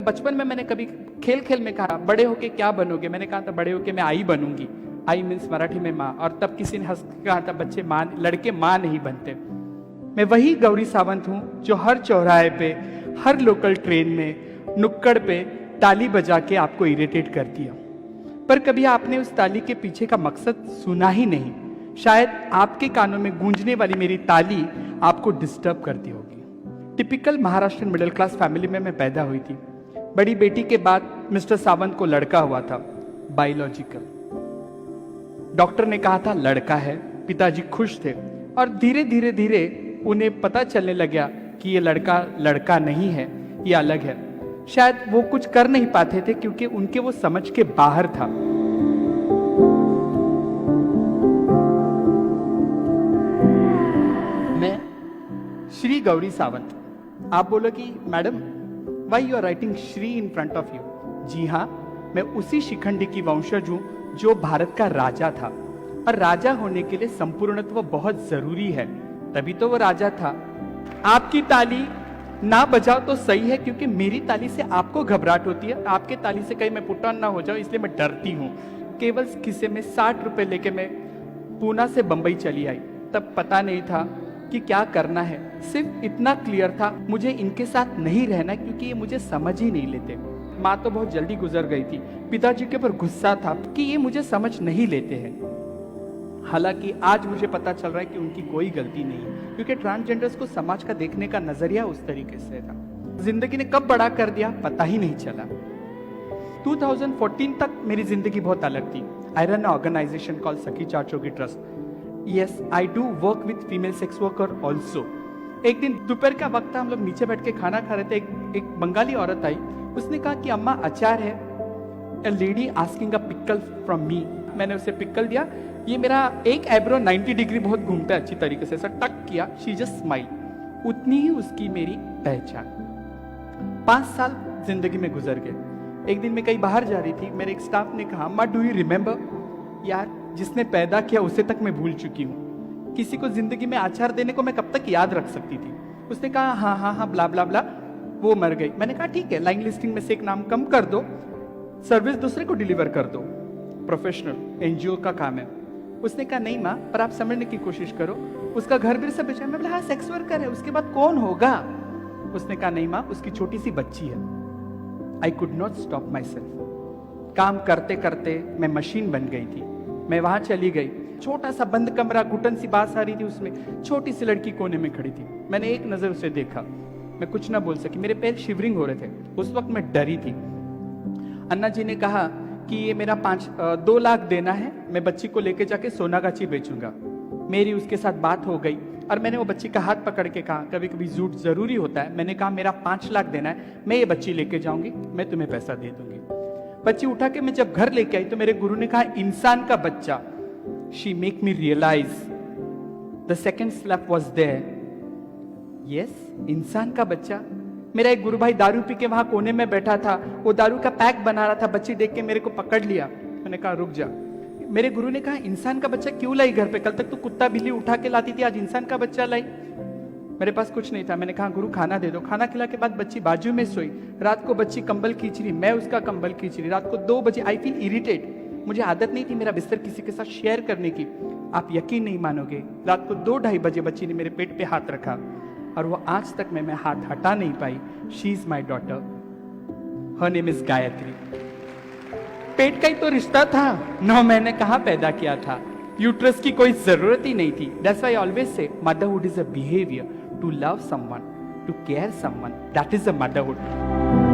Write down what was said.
बचपन में मैंने कभी खेल खेल में कहा बड़े होके क्या बनोगे, मैंने कहा था बड़े होके मैं आई बनूंगी। आई मीन्स मराठी में माँ, और तब किसी ने हंस के कहा था बच्चे माँ, लड़के माँ नहीं बनते। मैं वही गौरी सावंत हूँ जो हर चौराहे पे, हर लोकल ट्रेन में, नुक्कड़ पे ताली बजा के आपको इरिटेट करती है, पर कभी आपने उस ताली के पीछे का मकसद सुना ही नहीं। शायद आपके कानों में गूंजने वाली मेरी ताली आपको डिस्टर्ब करती होगी। Typical Maharashtra middle class family में मैं पैदा हुई थी। बड़ी बेटी के बाद मिस्टर सावंत को लड़का हुआ था, बायोलॉजिकल। डॉक्टर ने कहा था लड़का है, पिताजी खुश थे, और धीरे धीरे धीरे उन्हें पता चलने लगा कि ये लड़का लड़का नहीं है, ये अलग है। शायद वो कुछ कर नहीं पाते थे क्योंकि उनके वो समझ के बाहर था। मैं श्री गौरी सावंत। आप बोलो कि madam why you are writing Shri in front of you. जी हाँ, मैं उसी शिखंडी की वंशज हूं जो भारत का राजा था, और राजा होने के लिए संपूर्णत्व बहुत जरूरी है, तभी तो वो राजा था। आपकी ताली ना बजाओ तो सही है, क्योंकि मेरी ताली से आपको घबराहट होती है, आपके ताली से कहीं मैं पुट ऑन ना हो जाऊं, इसलिए मैं डरती हूँ। केवल किस्से में 60 रुपए लेके मैं पूना से बंबई चली आई। तब पता नहीं था कि क्या करना है, सिर्फ इतना क्लियर था मुझे इनके साथ नहीं रहना, क्योंकि ये मुझे समझ ही नहीं लेते। माँ तो बहुत जल्दी गुजर गई थी, पिताजी के ऊपर गुस्सा था कि ये मुझे समझ नहीं लेते हैं। हालांकि आज मुझे पता चल रहा है कि उनकी कोई गलती नहीं है, क्योंकि ट्रांसजेंडर्स को समाज का देखने का नजरिया उस तरीके से था। जिंदगी ने कब बड़ा कर दिया पता ही नहीं चला। 2014 तक मेरी जिंदगी बहुत अलग थी। I run organization called Sakhi Chachogi trust. Yes, I do work with female sex worker also. एक दिन दोपहर का वक्त था, हम लोग नीचे बैठ के खाना खा रहे थे। एक बंगाली औरत आई, उसने कहा कि अम्मा अचार है। A lady asking a pickle from me। मैंने उसे पिकल दिया। ये मेरा एक आईब्रो 90 डिग्री बहुत घूमता है अच्छी तरीके से, ऐसा टक किया। She just smile. उतनी ही उसकी मेरी पहचान। 5 साल जिंदगी में गुजर गए। एक दिन मैं कहीं बाहर जा रही थी, मेरे एक स्टाफ ने कहा अम्मा डू यू रिमेम्बर। यार, जिसने पैदा किया उसे तक मैं भूल चुकी हूँ, किसी को जिंदगी में आचार देने को मैं कब तक याद रख सकती थी। उसने कहा हाँ हाँ हाँ ब्ला ब्ला ब्ला, वो मर गई। मैंने कहा ठीक है, लाइन लिस्टिंग में से एक नाम कम कर दो, सर्विस दूसरे को डिलीवर कर दो, प्रोफेशनल एनजीओ का काम है। उसने कहा नहीं माँ, पर आप समझने की कोशिश करो, उसका घर भी सब बेचा। मैं बोला हाँ सेक्स वर्कर है, उसके बाद कौन होगा। उसने कहा नहीं माँ, उसकी छोटी सी बच्ची है। I could not stop my self. काम करते करते मैं मशीन बन गई थी। मैं वहां चली गई, छोटा सा बंद कमरा, घुटन सी बात आ रही थी, उसमें छोटी सी लड़की कोने में खड़ी थी। मैंने एक नजर उसे देखा, मैं कुछ ना बोल सकी, मेरे पैर शिवरिंग हो रहे थे। उस वक्त मैं डरी थी। अन्ना जी ने कहा कि ये मेरा 2 लाख देना है, मैं बच्ची को लेके जाके सोनागाची बेचूंगा। मेरी उसके साथ बात हो गई, और मैंने वो बच्ची का हाथ पकड़ के कहा कभी कभी झूठ जरूरी होता है। मैंने कहा मेरा 5 लाख देना है, मैं ये बच्ची लेके जाऊंगी, मैं तुम्हें पैसा दे दूंगी। बच्ची उठा के मैं जब घर लेके आई तो मेरे गुरु ने कहा इंसान का बच्चा। She make me realise the second slap was there. Yes, इंसान का बच्चा। मेरा एक गुरु भाई दारू पी के वहां कोने में बैठा था, वो दारू का पैक बना रहा था। बच्ची देख के मेरे को पकड़ लिया। मैंने कहा रुक जा। मेरे गुरु ने कहा इंसान का बच्चा क्यों लाई घर पे, कल तक तो कुत्ता बिल्ली उठा के लाती थी, आज इंसान का बच्चा लाई। मेरे पास कुछ नहीं था। मैंने कहा गुरु खाना दे दो। खाना खिला के बाद बच्ची बाजू में सोई। रात को बच्ची कंबल खींच रही, मैं उसका कंबल खींच रही। रात को 2 बजे आई फील इरिटेट। मुझे आदत नहीं थी मेरा बिस्तर किसी के साथ शेयर करने की। आप यकीन नहीं मानोगे, रात को 2-2:30 बजे बच्ची ने मेरे पेट पे हाथ रखा, और वो आज तक मैं हाथ हटा नहीं पाई। She is my daughter, her name is Gayatri. पेट का ही तो रिश्ता था, 9 महीने कहाँ पैदा किया था, यूट्रस की कोई जरूरत ही नहीं थी। That's why I always say motherhood is a behaviour, to love someone, to care someone, that is a motherhood.